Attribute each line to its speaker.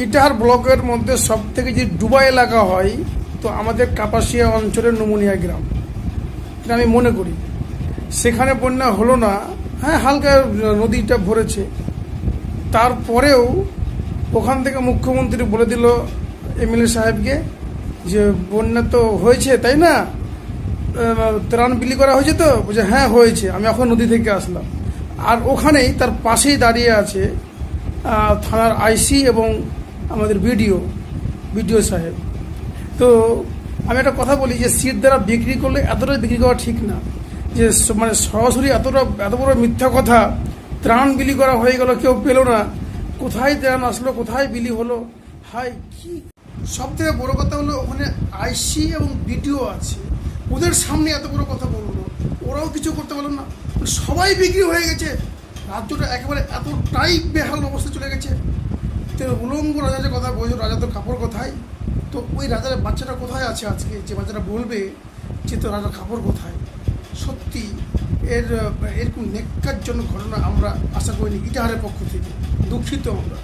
Speaker 1: ইটাহার ব্লকের মধ্যে সব থেকে যে ডুবা এলাকা হয় তো আমাদের কাপাসিয়া অঞ্চলের নমুনিয়া গ্রাম, এটা আমি মনে করি। সেখানে বন্যা হলো না, হ্যাঁ হালকা নদীটা ভরেছে, তারপরেও ওখান থেকে মুখ্যমন্ত্রী বলে দিল এমএলএ সাহেবকে যে বন্যা তো হয়েছে তাই না, ত্রাণ বিলি করা হয়েছে তো, বলছে হ্যাঁ হয়েছে, আমি এখন নদী থেকে আসলাম। আর ওখানেই তার পাশেই দাঁড়িয়ে আছে থানার আইসি এবং আমাদের বিডিও সাহেব। তো আমি একটা কথা বলি যে সিট দ্বারা বিক্রি করলে এতটা বিক্রি করা ঠিক না, যে মানে সরাসরি এত বড় মিথ্যা কথা, ত্রাণ বিলি করা হয়ে গেল, কেউ পেল না, কোথায় ত্রাণ আসলো, কোথায় বিলি হলো, হাই কি। সব থেকে বড় কথা হলো ওখানে আইসি এবং বিডিও আছে, ওদের সামনে এত বড় কথা বললো, ওরাও কিছু করতে পারলো না, সবাই বিক্রি হয়ে গেছে, রাজ্যটা একেবারে এতটাই বেহাল অবস্থা চলে গেছে। তো উলঙ্গ রাজা যে কথা বলছো, রাজা তো কাপড় কোথায়, তো ওই রাজার বাচ্চাটা কোথায় আছে আজকে, যে বাচ্চাটা বলবে যে তো রাজার কাপড় কোথায়। সত্যি এরকম নেককারজনক ঘটনা আমরা আশা করিনি ইটাহারের পক্ষ থেকে, দুঃখিত আমরা।